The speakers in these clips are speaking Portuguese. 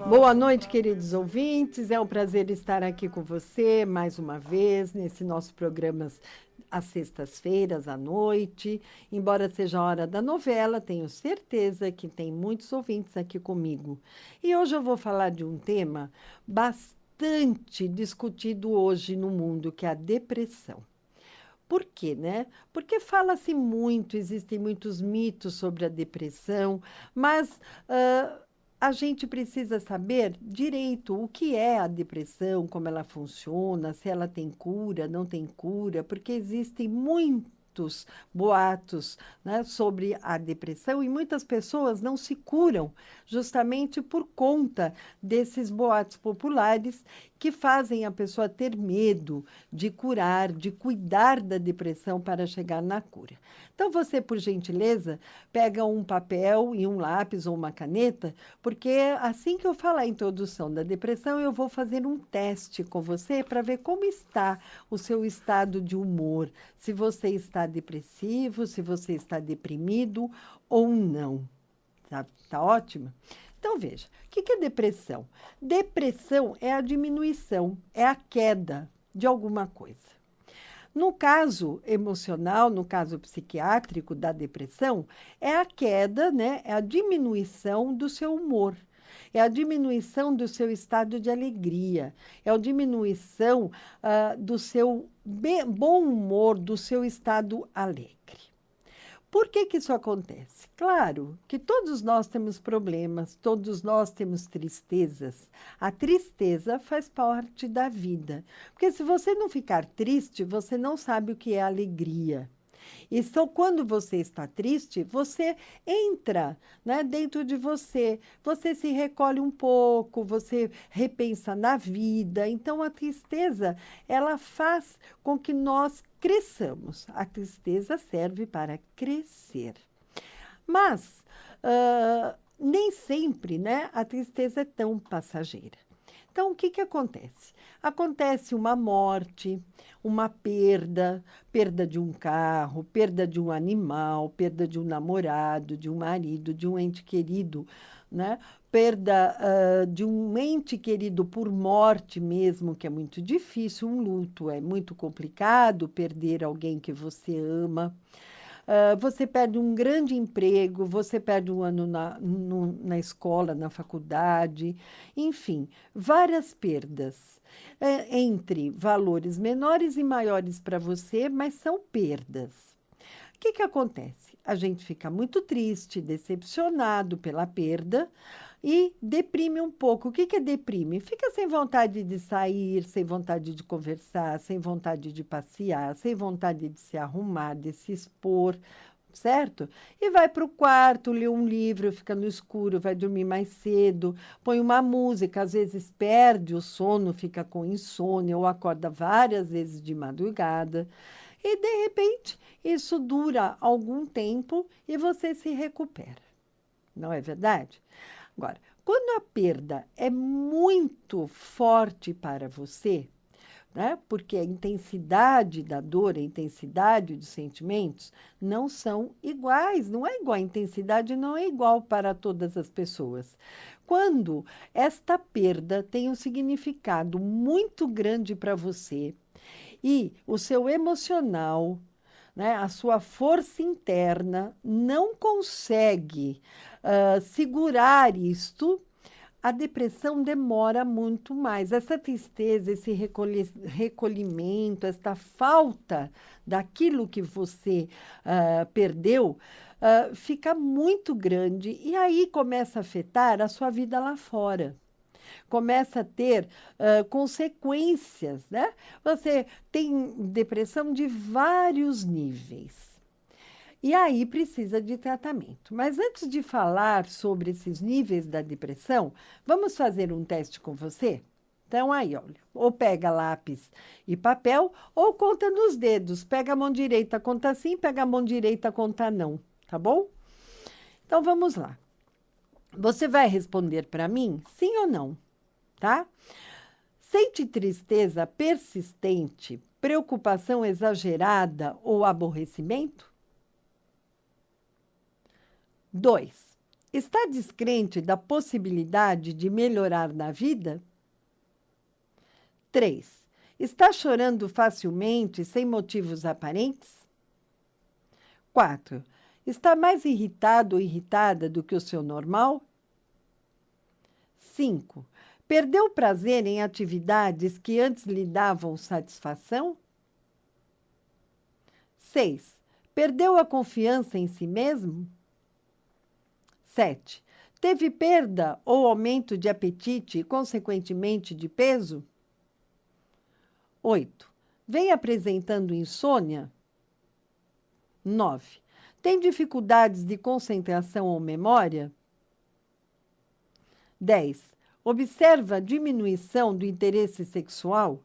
Boa noite, queridos ouvintes. É um prazer estar aqui com você mais uma vez nesse nosso programa às sextas-feiras à noite. Embora seja a hora da novela, tenho certeza que tem muitos ouvintes aqui comigo. E hoje eu vou falar de um tema bastante discutido hoje no mundo, que é a depressão. Por quê, né? Porque fala-se muito, existem muitos mitos sobre a depressão, mas a gente precisa saber direito o que é a depressão, como ela funciona, se ela tem cura, não tem cura, porque existem muitos boatos, né, sobre a depressão e muitas pessoas não se curam justamente por conta desses boatos populares que fazem a pessoa ter medo de curar, de cuidar da depressão para chegar na cura. Então, você, por gentileza, pega um papel e um lápis ou uma caneta, porque assim que eu falar a introdução da depressão, eu vou fazer um teste com você para ver como está o seu estado de humor, se você está depressivo, se você está deprimido ou não. Tá ótimo? Então, veja, o que é depressão? Depressão é a diminuição, é a queda de alguma coisa. No caso emocional, no caso psiquiátrico da depressão, é a queda, né? É a diminuição do seu humor. É a diminuição do seu estado de alegria, é a diminuição do seu bom humor, do seu estado alegre. Por que que isso acontece? Claro que todos nós temos problemas, todos nós temos tristezas. A tristeza faz parte da vida. Porque se você não ficar triste, você não sabe o que é alegria. E só quando você está triste, você entra, né, dentro de você. Você se recolhe um pouco, você repensa na vida. Então, a tristeza, ela faz com que nós cresçamos. A tristeza serve para crescer. Mas, nem sempre, né, a tristeza é tão passageira. Então, o que que acontece? Acontece uma morte, uma perda, perda de um carro, perda de um animal, perda de um namorado, de um marido, de um ente querido, né? Perda, de um ente querido por morte mesmo, que é muito difícil, um luto é muito complicado, perder alguém que você ama. Você perde um grande emprego, você perde um ano na escola, na faculdade, enfim, várias perdas. Entre valores menores e maiores para você, mas são perdas. O que que acontece? A gente fica muito triste, decepcionado pela perda e deprime um pouco. O que que é deprime? Fica sem vontade de sair, sem vontade de conversar, sem vontade de passear, sem vontade de se arrumar, de se expor, certo? E vai para o quarto, lê um livro, fica no escuro, vai dormir mais cedo, põe uma música, às vezes perde o sono, fica com insônia ou acorda várias vezes de madrugada. E, de repente, isso dura algum tempo e você se recupera. Não é verdade? Agora, quando a perda é muito forte para você, né? Porque a intensidade da dor, a intensidade dos sentimentos não são iguais, não é igual, a intensidade não é igual para todas as pessoas. Quando esta perda tem um significado muito grande para você e o seu emocional, né, a sua força interna não consegue segurar isto, a depressão demora muito mais. Essa tristeza, esse recolhimento, esta falta daquilo que você perdeu, fica muito grande e aí começa a afetar a sua vida lá fora. Começa a ter consequências, né? Você tem depressão de vários níveis. E aí precisa de tratamento. Mas antes de falar sobre esses níveis da depressão, vamos fazer um teste com você? Então, aí, olha, ou pega lápis e papel, ou conta nos dedos. Pega a mão direita, conta sim, pega a mão direita, conta não, tá bom? Então, vamos lá. Você vai responder para mim sim ou não, tá? Sente tristeza persistente, preocupação exagerada ou aborrecimento? 2. Está descrente da possibilidade de melhorar na vida? 3. Está chorando facilmente, sem motivos aparentes? 4. Está mais irritado ou irritada do que o seu normal? 5. Perdeu prazer em atividades que antes lhe davam satisfação? 6. Perdeu a confiança em si mesmo? 7. Teve perda ou aumento de apetite e, consequentemente, de peso? 8. Vem apresentando insônia? 9. Tem dificuldades de concentração ou memória? 10. Observa diminuição do interesse sexual?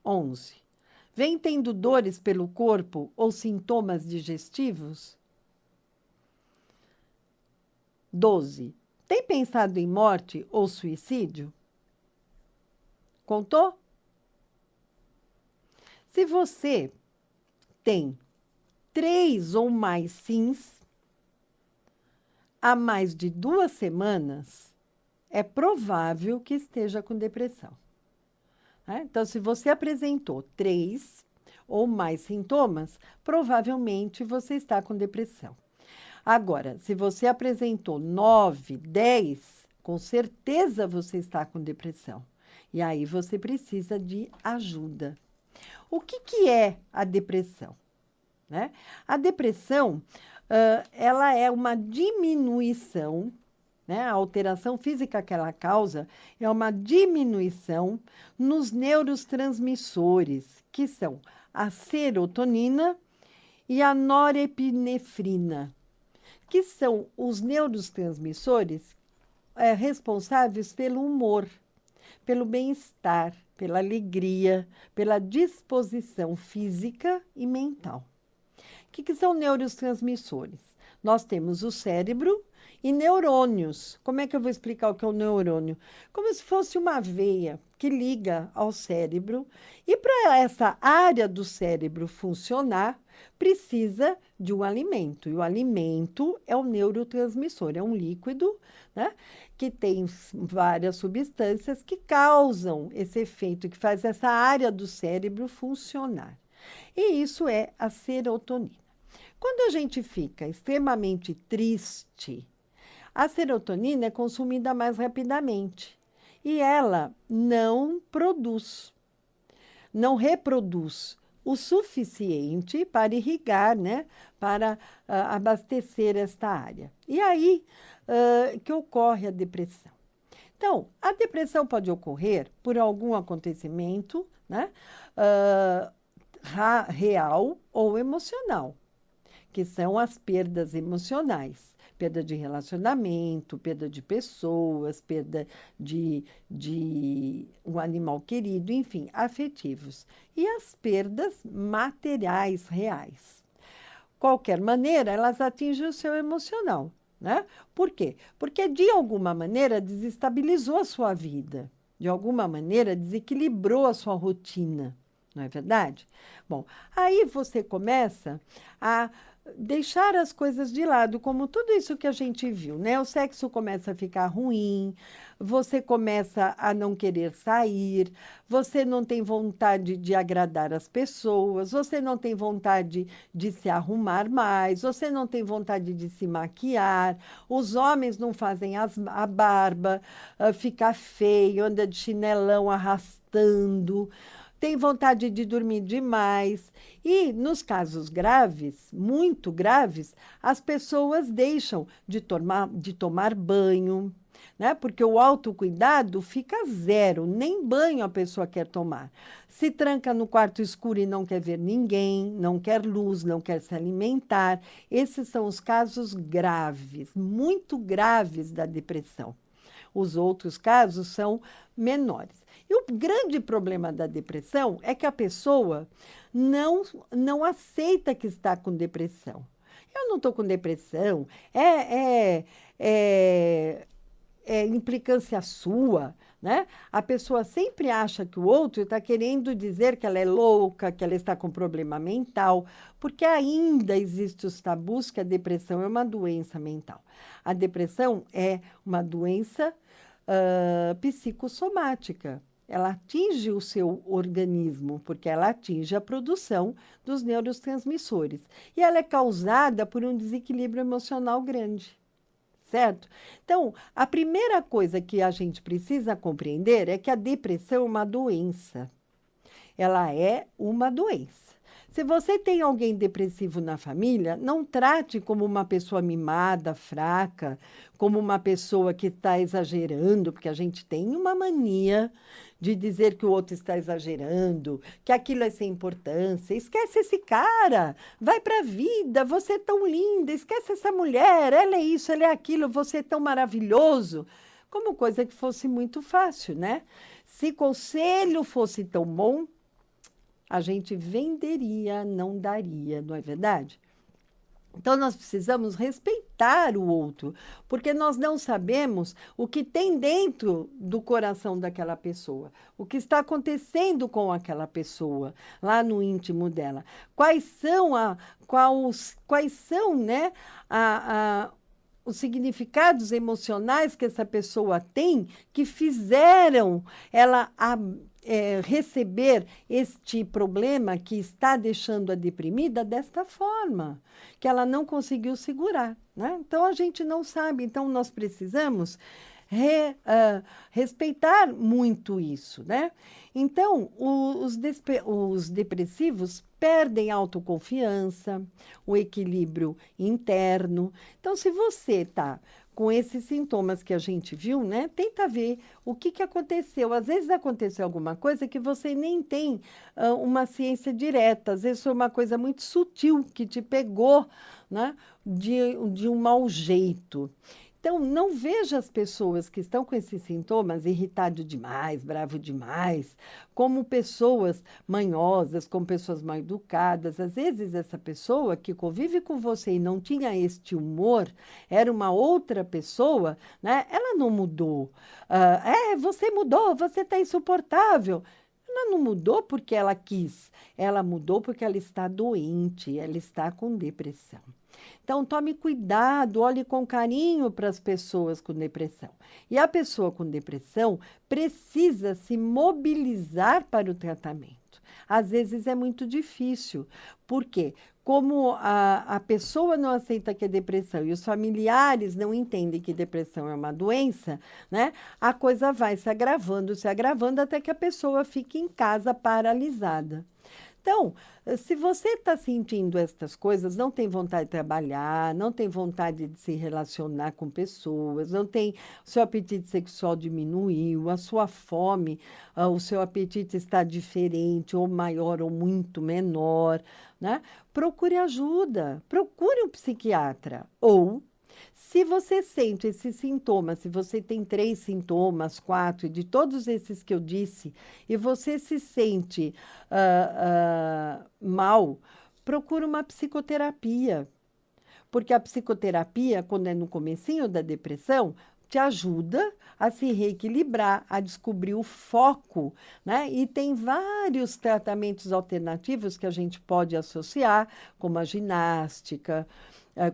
11. Vem tendo dores pelo corpo ou sintomas digestivos? 12. Tem pensado em morte ou suicídio? Contou? Se você tem 3 ou mais sims há mais de 2 semanas, é provável que esteja com depressão. Então, se você apresentou 3 ou mais sintomas, provavelmente você está com depressão. Agora, se você apresentou 9, 10, com certeza você está com depressão. E aí você precisa de ajuda. O que é a depressão? A depressão, ela é uma diminuição, a alteração física que ela causa é uma diminuição nos neurotransmissores, que são a serotonina e a norepinefrina, que são os neurotransmissores responsáveis pelo humor, pelo bem-estar, pela alegria, pela disposição física e mental. O que são neurotransmissores? Nós temos o cérebro e neurônios. Como é que eu vou explicar o que é um neurônio? Como se fosse uma veia que liga ao cérebro. E para essa área do cérebro funcionar, precisa de um alimento. E o alimento é o neurotransmissor, é um líquido, que tem várias substâncias que causam esse efeito, que faz essa área do cérebro funcionar. E isso é a serotonina. Quando a gente fica extremamente triste, a serotonina é consumida mais rapidamente e ela não reproduz o suficiente para irrigar, para abastecer esta área. E aí que ocorre a depressão. Então, a depressão pode ocorrer por algum acontecimento, real ou emocional, que são as perdas emocionais. Perda de relacionamento, perda de pessoas, perda de um animal querido, enfim, afetivos. E as perdas materiais reais. Qualquer maneira, elas atingem o seu emocional. Por quê? Porque, de alguma maneira, desestabilizou a sua vida. De alguma maneira, desequilibrou a sua rotina. Não é verdade? Bom, aí você começa a deixar as coisas de lado, como tudo isso que a gente viu, O sexo começa a ficar ruim, você começa a não querer sair, você não tem vontade de agradar as pessoas, você não tem vontade de se arrumar mais, você não tem vontade de se maquiar, os homens não fazem a barba, fica feio, anda de chinelão arrastando, tem vontade de dormir demais. E, nos casos graves, muito graves, as pessoas deixam de tomar banho, porque o autocuidado fica zero, nem banho a pessoa quer tomar. Se tranca no quarto escuro e não quer ver ninguém, não quer luz, não quer se alimentar. Esses são os casos graves, muito graves da depressão. Os outros casos são menores. E o grande problema da depressão é que a pessoa não aceita que está com depressão. Eu não estou com depressão, implicância sua, né? A pessoa sempre acha que o outro está querendo dizer que ela é louca, que ela está com problema mental, porque ainda existem os tabus que a depressão é uma doença mental. A depressão é uma doença psicossomática. Ela atinge o seu organismo, porque ela atinge a produção dos neurotransmissores. E ela é causada por um desequilíbrio emocional grande. Certo? Então, a primeira coisa que a gente precisa compreender é que a depressão é uma doença. Ela é uma doença. Se você tem alguém depressivo na família, não trate como uma pessoa mimada, fraca, como uma pessoa que está exagerando, porque a gente tem uma mania de dizer que o outro está exagerando, que aquilo é sem importância. Esquece esse cara, vai para a vida, você é tão linda, esquece essa mulher, ela é isso, ela é aquilo, você é tão maravilhoso. Como coisa que fosse muito fácil, né? Se conselho fosse tão bom, a gente venderia, não daria, não é verdade? Então, nós precisamos respeitar o outro, porque nós não sabemos o que tem dentro do coração daquela pessoa, o que está acontecendo com aquela pessoa, lá no íntimo dela. Quais são, né, os significados emocionais que essa pessoa tem que fizeram ela receber este problema que está deixando-a deprimida desta forma, que ela não conseguiu segurar, né? Então, a gente não sabe. Então, nós precisamos respeitar muito isso, né? Então, os depressivos perdem a autoconfiança, o equilíbrio interno. Então, se você está com esses sintomas que a gente viu, né? Tenta ver o que aconteceu. Às vezes aconteceu alguma coisa que você nem tem uma ciência direta. Às vezes foi uma coisa muito sutil que te pegou, né? De um mau jeito. Então, não veja as pessoas que estão com esses sintomas, irritado demais, bravo demais, como pessoas manhosas, como pessoas mal educadas. Às vezes, essa pessoa que convive com você e não tinha este humor, era uma outra pessoa, né? Ela não mudou. Você mudou, você está insuportável. Ela não mudou porque ela quis, ela mudou porque ela está doente, ela está com depressão. Então, tome cuidado, olhe com carinho para as pessoas com depressão. E a pessoa com depressão precisa se mobilizar para o tratamento. Às vezes é muito difícil. Por quê? Como a pessoa não aceita que é depressão e os familiares não entendem que depressão é uma doença, né? A coisa vai se agravando até que a pessoa fique em casa paralisada. Então, se você está sentindo estas coisas, não tem vontade de trabalhar, não tem vontade de se relacionar com pessoas, não tem, o seu apetite sexual diminuiu, a sua fome, o seu apetite está diferente, ou maior ou muito menor, né? Procure ajuda, procure um psiquiatra. Ou, se você sente esses sintomas, se você tem 3 sintomas, 4, de todos esses que eu disse, e você se sente mal, procura uma psicoterapia. Porque a psicoterapia, quando é no comecinho da depressão, te ajuda a se reequilibrar, a descobrir o foco, né? E tem vários tratamentos alternativos que a gente pode associar, como a ginástica,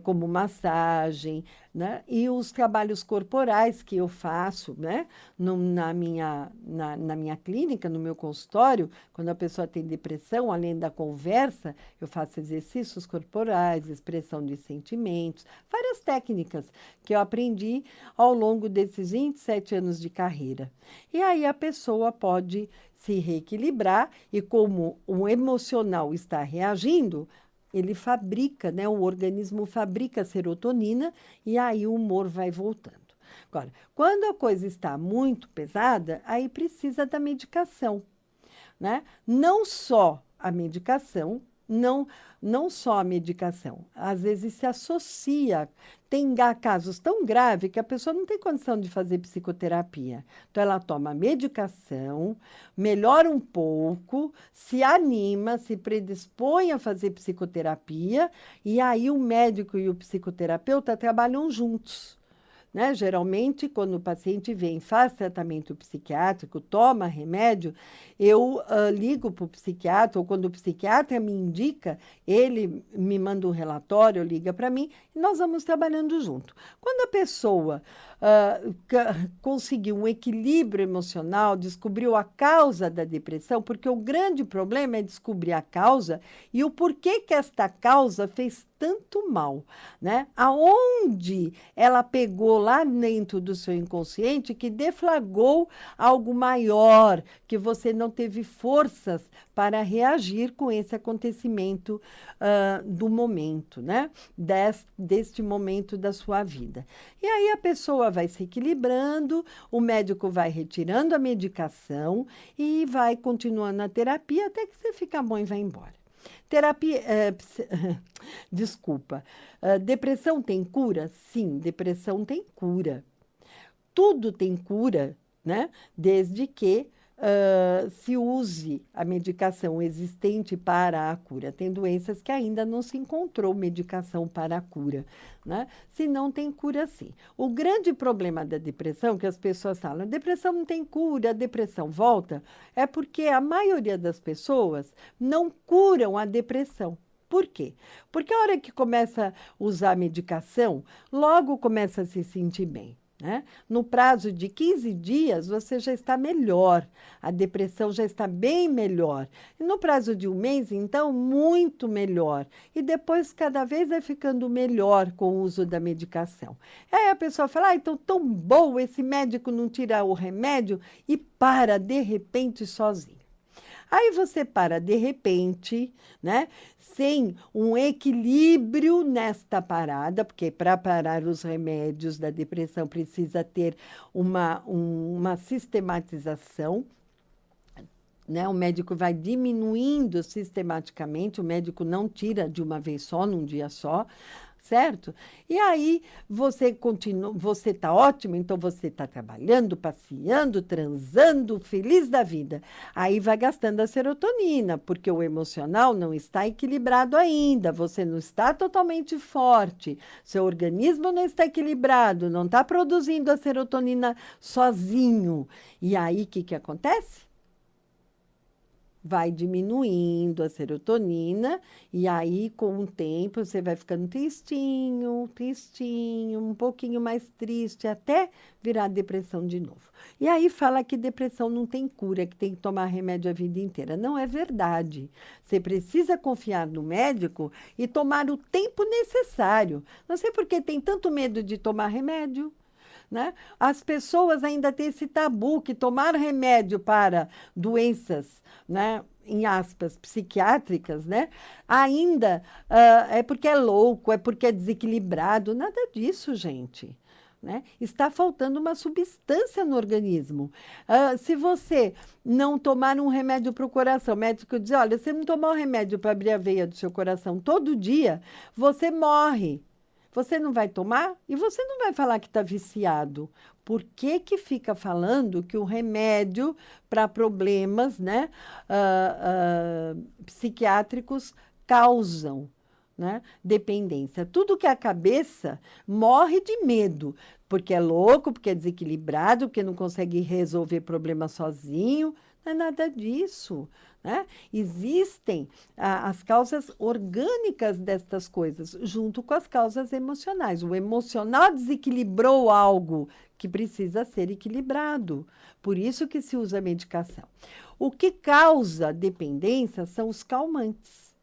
como massagem, né? E os trabalhos corporais que eu faço, né? Na minha clínica, no meu consultório, quando a pessoa tem depressão, além da conversa, eu faço exercícios corporais, expressão de sentimentos, várias técnicas que eu aprendi ao longo desses 27 anos de carreira. E aí a pessoa pode se reequilibrar e como o emocional está reagindo, ele fabrica, né? O organismo fabrica serotonina e aí o humor vai voltando. Agora, quando a coisa está muito pesada, aí precisa da medicação, né? Não só a medicação, não só a medicação, às vezes se associa. Tem casos tão graves que a pessoa não tem condição de fazer psicoterapia. Então, ela toma medicação, melhora um pouco, se anima, se predispõe a fazer psicoterapia, e aí o médico e o psicoterapeuta trabalham juntos. né? Geralmente, quando o paciente vem, faz tratamento psiquiátrico, toma remédio, eu ligo para o psiquiatra, ou quando o psiquiatra me indica, ele me manda um relatório, liga para mim, e nós vamos trabalhando junto. Quando a pessoa conseguiu um equilíbrio emocional, descobriu a causa da depressão, porque o grande problema é descobrir a causa e o porquê que esta causa fez tanto mal, né? Aonde ela pegou lá dentro do seu inconsciente que deflagrou algo maior, que você não teve forças para reagir com esse acontecimento do momento, né? Deste momento da sua vida. E aí a pessoa vai se equilibrando, o médico vai retirando a medicação e vai continuando a terapia até que você fica bom e vai embora. Terapia, desculpa, depressão tem cura? Sim, depressão tem cura. Tudo tem cura, né? Desde que se use a medicação existente para a cura. Tem doenças que ainda não se encontrou medicação para a cura, né? Se não tem cura, sim. O grande problema da depressão, que as pessoas falam, a depressão não tem cura, a depressão volta, é porque a maioria das pessoas não curam a depressão. Por quê? Porque a hora que começa a usar a medicação, logo começa a se sentir bem, né? No prazo de 15 dias, você já está melhor, a depressão já está bem melhor. E no prazo de um mês, então, muito melhor. E depois, cada vez vai ficando melhor com o uso da medicação. Aí a pessoa fala, então, tão bom, esse médico não tira o remédio e para, de repente, sozinho. Aí você para de repente, né, sem um equilíbrio nesta parada, porque para parar os remédios da depressão precisa ter uma sistematização, né? O médico vai diminuindo sistematicamente, o médico não tira de uma vez só, num dia só, certo? E aí você continua, você está ótimo, então você está trabalhando, passeando, transando, feliz da vida. Aí vai gastando a serotonina, porque o emocional não está equilibrado ainda, você não está totalmente forte, seu organismo não está equilibrado, não está produzindo a serotonina sozinho. E aí o que acontece? Vai diminuindo a serotonina e aí, com o tempo, você vai ficando tristinho, tristinho, um pouquinho mais triste, até virar depressão de novo. E aí fala que depressão não tem cura, que tem que tomar remédio a vida inteira. Não é verdade. Você precisa confiar no médico e tomar o tempo necessário. Não sei por que tem tanto medo de tomar remédio. Né? As pessoas ainda têm esse tabu que tomar remédio para doenças, né, em aspas, psiquiátricas, né, ainda é porque é louco, é porque é desequilibrado. Nada disso, gente. Né? Está faltando uma substância no organismo. Se você não tomar um remédio para o coração, o médico diz, olha, se não tomar um remédio para abrir a veia do seu coração todo dia, você morre. Você não vai tomar e você não vai falar que está viciado. Por que que fica falando que o remédio para problemas, né, psiquiátricos causam, né, dependência? Tudo que é a cabeça morre de medo, porque é louco, porque é desequilibrado, porque não consegue resolver problemas sozinho. Não é nada disso. Né? Existem as causas orgânicas destas coisas, junto com as causas emocionais. O emocional desequilibrou algo que precisa ser equilibrado. Por isso que se usa a medicação. O que causa dependência são os calmantes.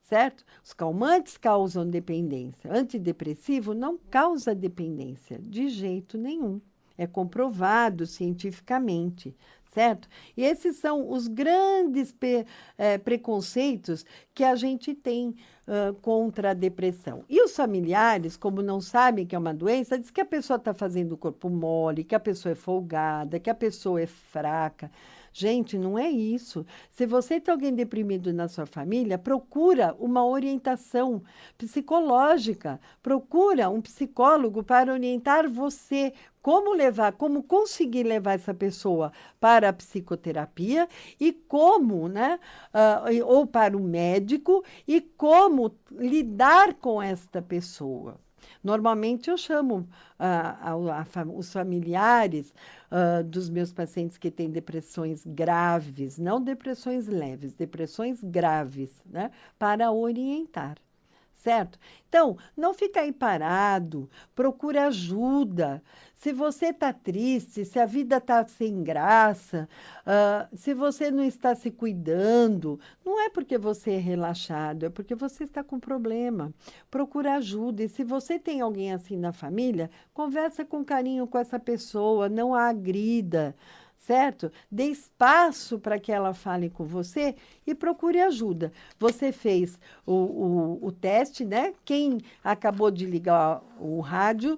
Certo? Os calmantes causam dependência. Antidepressivo não causa dependência, de jeito nenhum. É comprovado cientificamente. Certo? E esses são os grandes preconceitos que a gente tem contra a depressão. E os familiares, como não sabem que é uma doença, diz que a pessoa está fazendo o corpo mole, que a pessoa é folgada, que a pessoa é fraca. Gente, não é isso. Se você tem alguém deprimido na sua família, procura uma orientação psicológica. Procura um psicólogo para orientar você como conseguir levar essa pessoa para a psicoterapia e como, né, ou para o médico e como lidar com esta pessoa. Normalmente eu chamo os familiares dos meus pacientes que têm depressões graves, não depressões leves, depressões graves, né, para orientar. Certo? Então, não fica aí parado, procura ajuda. Se você está triste, se a vida está sem graça, se você não está se cuidando, não é porque você é relaxado, é porque você está com problema. Procura ajuda. E se você tem alguém assim na família, conversa com carinho com essa pessoa, não a agrida. Certo? Dê espaço para que ela fale com você e procure ajuda. Você fez o teste, né? Quem acabou de ligar o rádio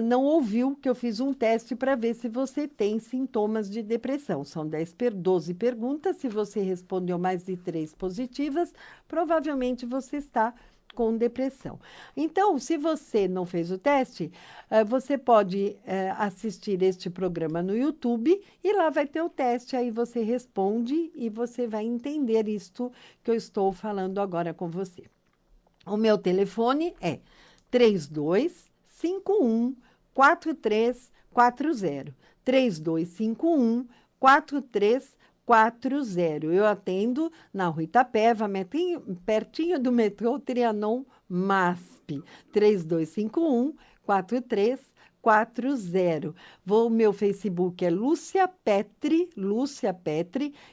não ouviu que eu fiz um teste para ver se você tem sintomas de depressão. São 12 perguntas. Se você respondeu mais de 3 positivas, provavelmente você está com depressão. Então, se você não fez o teste, você pode assistir este programa no YouTube e lá vai ter o teste, aí você responde e você vai entender isto que eu estou falando agora com você. O meu telefone é 3251 4340. 3251 4340. Eu atendo na Rua Itapeva, pertinho do metrô Trianon MASP. 3251 4340. O meu Facebook é Lúcia Petri,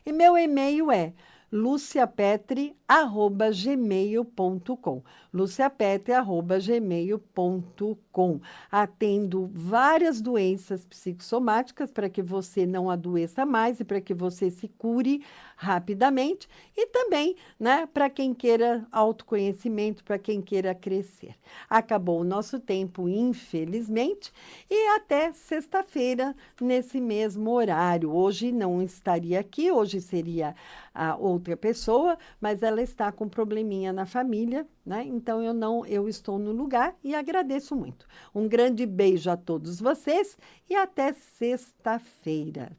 e meu e-mail é luciapetri@gmail.com. luciapetri@gmail.com. Atendo várias doenças psicossomáticas para que você não adoeça mais e para que você se cure rapidamente e também, né, para quem queira autoconhecimento, para quem queira crescer. Acabou o nosso tempo, infelizmente, e até sexta-feira nesse mesmo horário. Hoje não estaria aqui, hoje seria a outra pessoa, mas ela está com probleminha na família, né? Então eu estou no lugar e agradeço muito. Um grande beijo a todos vocês e até sexta-feira.